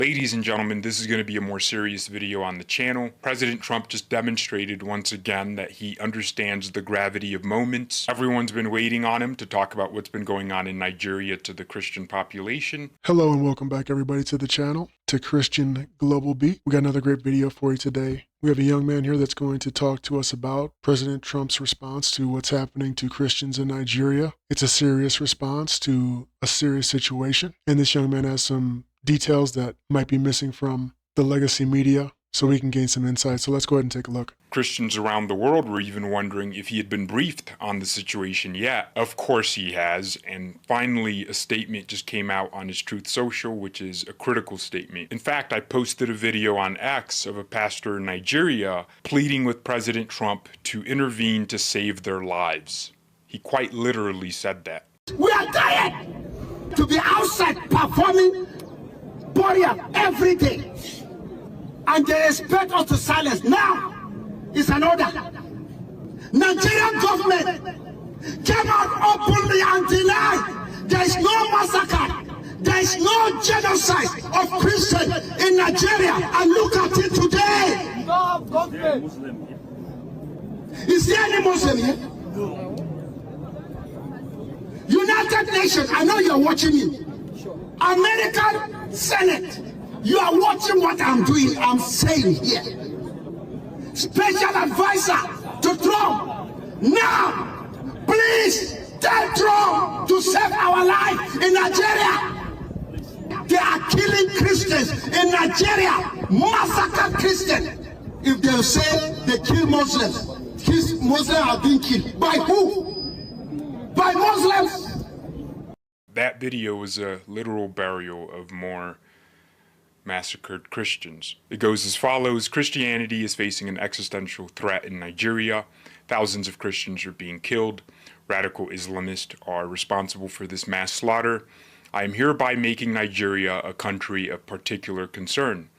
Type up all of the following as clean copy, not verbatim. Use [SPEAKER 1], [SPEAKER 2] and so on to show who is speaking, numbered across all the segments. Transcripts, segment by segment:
[SPEAKER 1] Ladies and gentlemen, this is going to be a more serious video on the channel. President Trump just demonstrated once again that he understands the gravity of moments. Everyone's been waiting on him to talk about what's been going on in Nigeria to the Christian population.
[SPEAKER 2] Hello and welcome back everybody to the channel, to Christian Global Beat. We got another great video for you today. We have a young man here that's going to talk to us about President Trump's response to what's happening to Christians in Nigeria. It's a serious response to a serious situation, and this young man has some details that might be missing from the legacy media, so we can gain some insight. So let's go ahead and take a look.
[SPEAKER 1] Christians around the world were even wondering if he had been briefed on the situation yet. Of course he has, and finally a statement just came out on his Truth Social, which is a critical statement. In fact, I posted a video on X of a pastor in Nigeria pleading with President Trump to intervene to save their lives. He quite literally said that.
[SPEAKER 3] We are tired to be outside performing burial every day, and they expect us to silence. Now is an order. Nigerian government came out openly and denied there is no massacre, there is no genocide of Christians in Nigeria, and look at it today. Is there any Muslim here? No. United Nations, I know you're watching me. American Senate, you are watching what I'm doing, I'm saying here. Special advisor to Trump, now, please tell Trump to save our life in Nigeria. They are killing Christians in Nigeria, massacre Christians. If they say they kill Muslims, Muslims are being killed. By who? By Muslims.
[SPEAKER 1] That video was a literal burial of more massacred Christians. It goes as follows: Christianity is facing an existential threat in Nigeria. Thousands of Christians are being killed. Radical Islamists are responsible for this mass slaughter. I am hereby making Nigeria a country of particular concern.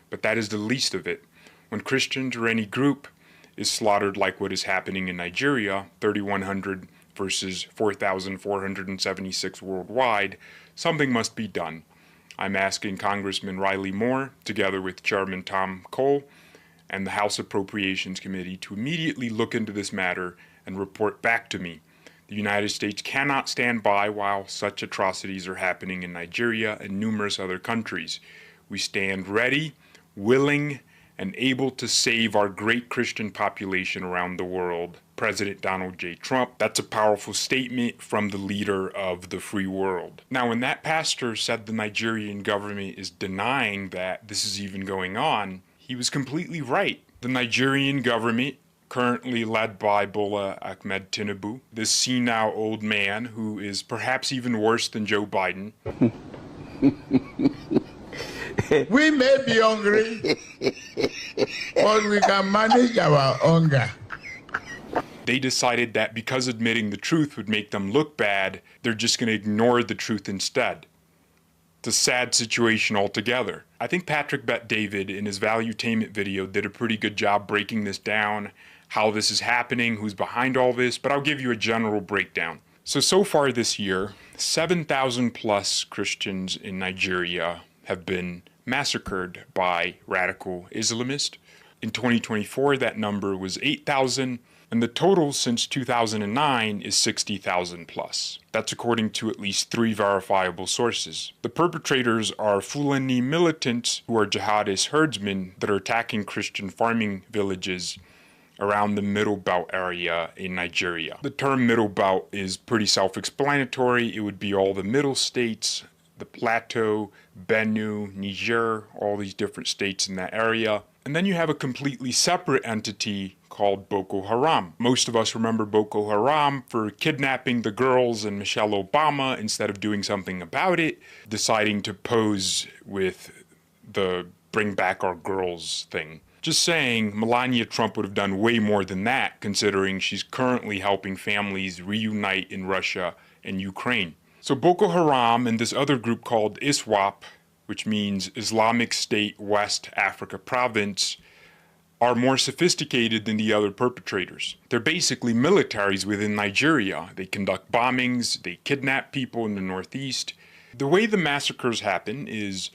[SPEAKER 1] But that is the least of it. When Christians or any group is slaughtered like what is happening in Nigeria, 3,100 versus 4,476 worldwide, something must be done. I'm asking Congressman Riley Moore, together with Chairman Tom Cole and the House Appropriations Committee, to immediately look into this matter and report back to me. The United States cannot stand by while such atrocities are happening in Nigeria and numerous other countries. We stand ready, willing, and able to save our great Christian population around the world. President Donald J. Trump. That's a powerful statement from the leader of the free world. Now, when that pastor said the Nigerian government is denying that this is even going on, he was completely right. The Nigerian government, currently led by Bola Ahmed Tinubu, this senile old man who is perhaps even worse than Joe Biden.
[SPEAKER 4] We may be hungry, but we can manage our hunger.
[SPEAKER 1] They decided that because admitting the truth would make them look bad, they're just going to ignore the truth instead. It's a sad situation altogether. I think Patrick Bet David in his Valuetainment video did a pretty good job breaking this down, how this is happening, who's behind all this, but I'll give you a general breakdown. So far this year, 7,000 plus Christians in Nigeria have been massacred by radical Islamists. In 2024, that number was 8,000. And the total since 2009 is 60,000 plus. That's according to at least 3 verifiable sources. The perpetrators are Fulani militants who are jihadist herdsmen that are attacking Christian farming villages around the Middle Belt area in Nigeria. The term Middle Belt is pretty self-explanatory. It would be all the middle states, the Plateau, Benue, Niger, all these different states in that area. And then you have a completely separate entity called Boko Haram. Most of us remember Boko Haram for kidnapping the girls and Michelle Obama instead of doing something about it, deciding to pose with the bring back our girls thing. Just saying, Melania Trump would have done way more than that, considering she's currently helping families reunite in Russia and Ukraine. So Boko Haram and this other group called ISWAP, which means Islamic State West Africa Province, are more sophisticated than the other perpetrators. They're basically militaries within Nigeria. They conduct bombings, they kidnap people in the northeast. The way the massacres happen is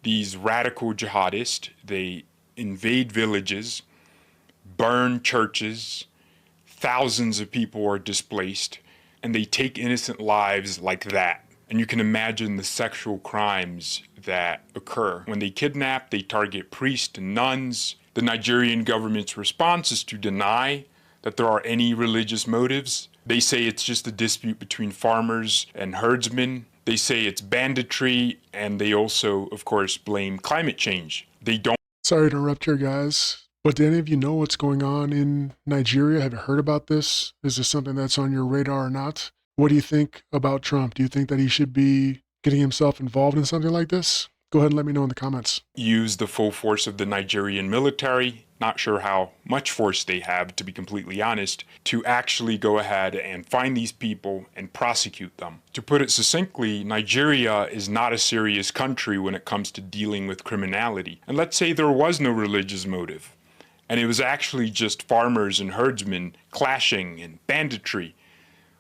[SPEAKER 1] These radical jihadists, they invade villages, burn churches, thousands of people are displaced, and they take innocent lives like that. And you can imagine the sexual crimes that occur. When they kidnap, they target priests and nuns. The Nigerian government's response is to deny that there are any religious motives. They say it's just a dispute between farmers and herdsmen. They say it's banditry, and they also, of course, blame climate change. They don't.
[SPEAKER 2] Sorry to interrupt here, guys. But do any of you know what's going on in Nigeria? Have you heard about this? Is this something that's on your radar or not? What do you think about Trump? Do you think that he should be getting himself involved in something like this? Go ahead and let me know in the comments.
[SPEAKER 1] Use the full force of the Nigerian military, not sure how much force they have, to be completely honest, to actually go ahead and find these people and prosecute them. To put it succinctly, Nigeria is not a serious country when it comes to dealing with criminality. And let's say there was no religious motive, and it was actually just farmers and herdsmen clashing and banditry.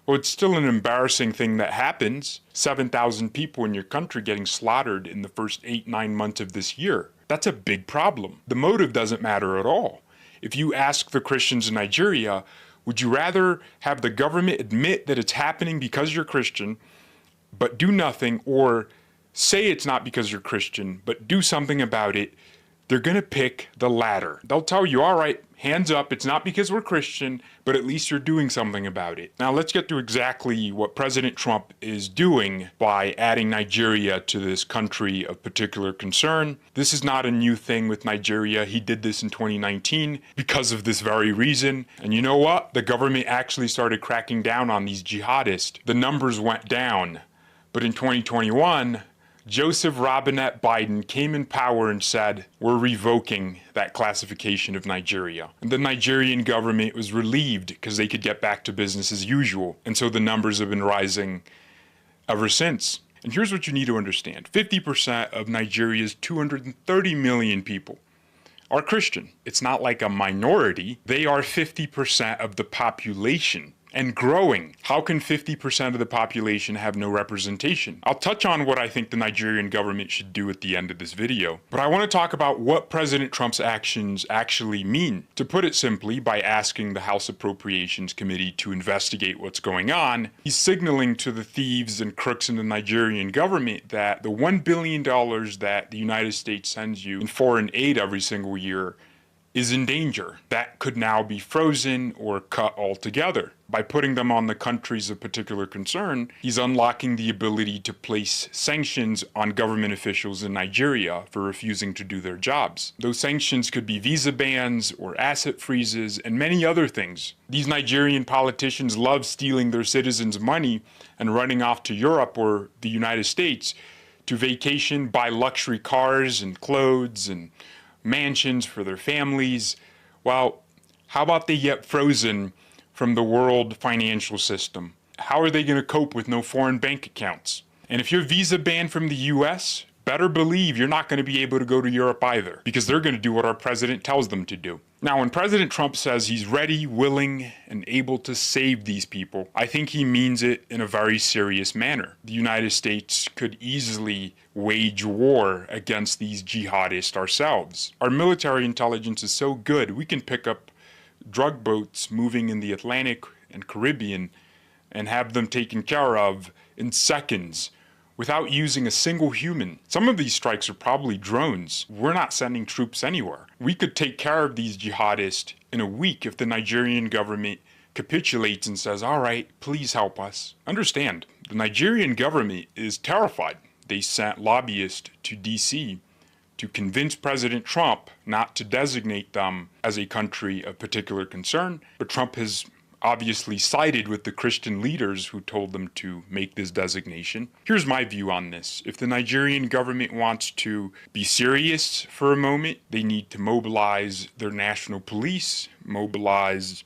[SPEAKER 1] Well, it's still an embarrassing thing that happens. 7,000 people in your country getting slaughtered in the first 8-9 months of this year. That's a big problem. The motive doesn't matter at all. If you ask the Christians in Nigeria, would you rather have the government admit that it's happening because you're Christian, but do nothing, or say it's not because you're Christian, but do something about it? They're going to pick the latter. They'll tell you, all right, hands up, it's not because we're Christian, but at least you're doing something about it. Now let's get to exactly what President Trump is doing by adding Nigeria to this country of particular concern. This is not a new thing with Nigeria. He did this in 2019 because of this very reason. And you know what? The government actually started cracking down on these jihadists. The numbers went down. But in 2021, Joseph Robinette Biden came in power and said, we're revoking that classification of Nigeria. And the Nigerian government was relieved because they could get back to business as usual. And so the numbers have been rising ever since. And here's what you need to understand. 50% of Nigeria's 230 million people are Christian. It's not like a minority. They are 50% of the population. And growing. How can 50% of the population have no representation? I'll touch on what I think the Nigerian government should do at the end of this video, but I want to talk about what President Trump's actions actually mean. To put it simply, by asking the House Appropriations Committee to investigate what's going on, he's signaling to the thieves and crooks in the Nigerian government that the $1 billion that the United States sends you in foreign aid every single year is in danger. That could now be frozen or cut altogether. By putting them on the countries of particular concern, he's unlocking the ability to place sanctions on government officials in Nigeria for refusing to do their jobs. Those sanctions could be visa bans or asset freezes and many other things. These Nigerian politicians love stealing their citizens' money and running off to Europe or the United States to vacation, buy luxury cars and clothes and mansions for their families. Well, how about they get frozen from the world financial system? How are they going to cope with no foreign bank accounts? And if you're visa banned from the US, better believe you're not going to be able to go to Europe either, because they're going to do what our president tells them to do. Now, when President Trump says he's ready, willing, and able to save these people, I think he means it in a very serious manner. The United States could easily wage war against these jihadists ourselves. Our military intelligence is so good, we can pick up drug boats moving in the Atlantic and Caribbean and have them taken care of in seconds without using a single human. Some of these strikes are probably drones. We're not sending troops anywhere. We could take care of these jihadists in a week if the Nigerian government capitulates and says, all right, please help us. Understand, the Nigerian government is terrified. They sent lobbyists to DC to convince President Trump not to designate them as a country of particular concern, but Trump has obviously sided with the Christian leaders who told them to make this designation. Here's my view on this. If the Nigerian government wants to be serious for a moment, they need to mobilize their national police, mobilize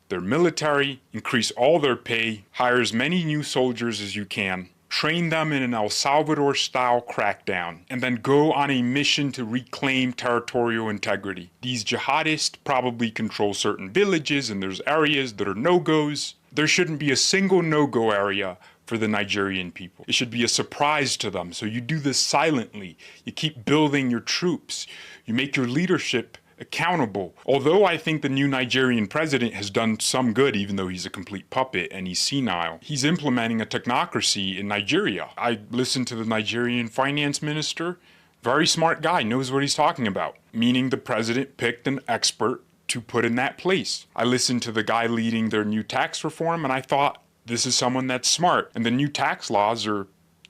[SPEAKER 1] their military, increase all their pay, hire as many new soldiers as you can, train them in an El Salvador-style crackdown, and then go on a mission to reclaim territorial integrity. These jihadists probably control certain villages, and there's areas that are no-goes. There shouldn't be a single no-go area for the Nigerian people. It should be a surprise to them. So you do this silently. You keep building your troops. You make your leadership accountable. Although I think the new Nigerian president has done some good, even though he's a complete puppet and he's senile, he's implementing a technocracy in Nigeria. I listened to the Nigerian finance minister. Very smart guy, knows what he's talking about. Meaning the president picked an expert to put in that place. I listened to the guy leading their new tax reform and I thought, this is someone that's smart. And the new tax laws are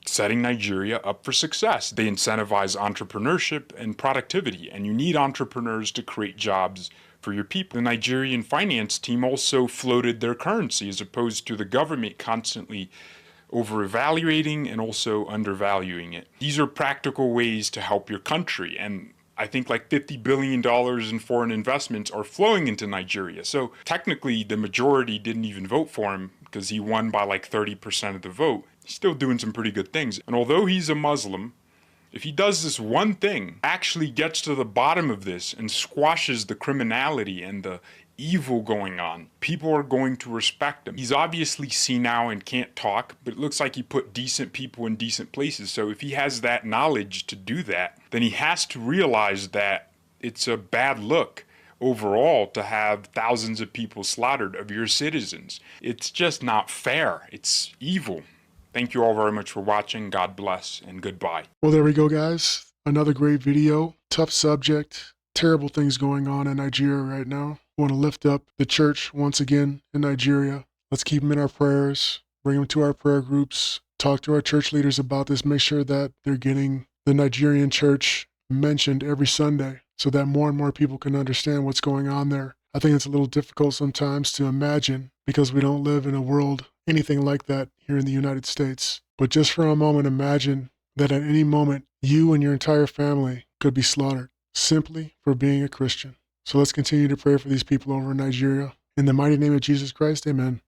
[SPEAKER 1] setting Nigeria up for success. They incentivize entrepreneurship and productivity, and you need entrepreneurs to create jobs for your people. The Nigerian finance team also floated their currency as opposed to the government constantly over-evaluating and also undervaluing it. These are practical ways to help your country, and I think like $50 billion in foreign investments are flowing into Nigeria. So technically the majority didn't even vote for him because he won by like 30% of the vote. He's still doing some pretty good things. And although he's a Muslim, if he does this one thing, actually gets to the bottom of this and squashes the criminality and the evil going on, people are going to respect him. He's obviously senile and can't talk, but it looks like he put decent people in decent places. So if he has that knowledge to do that, then he has to realize that it's a bad look overall to have thousands of people slaughtered of your citizens. It's just not fair. It's evil. Thank you all very much for watching. God bless and goodbye.
[SPEAKER 2] Well, there we go, guys. Another great video. Tough subject. Terrible things going on in Nigeria right now. We want to lift up the church once again in Nigeria. Let's keep them in our prayers. Bring them to our prayer groups. Talk to our church leaders about this. Make sure that they're getting the Nigerian church mentioned every Sunday so that more and more people can understand what's going on there. I think it's a little difficult sometimes to imagine because we don't live in a world anything like that here in the United States. But just for a moment, imagine that at any moment, you and your entire family could be slaughtered simply for being a Christian. So let's continue to pray for these people over in Nigeria. In the mighty name of Jesus Christ, amen.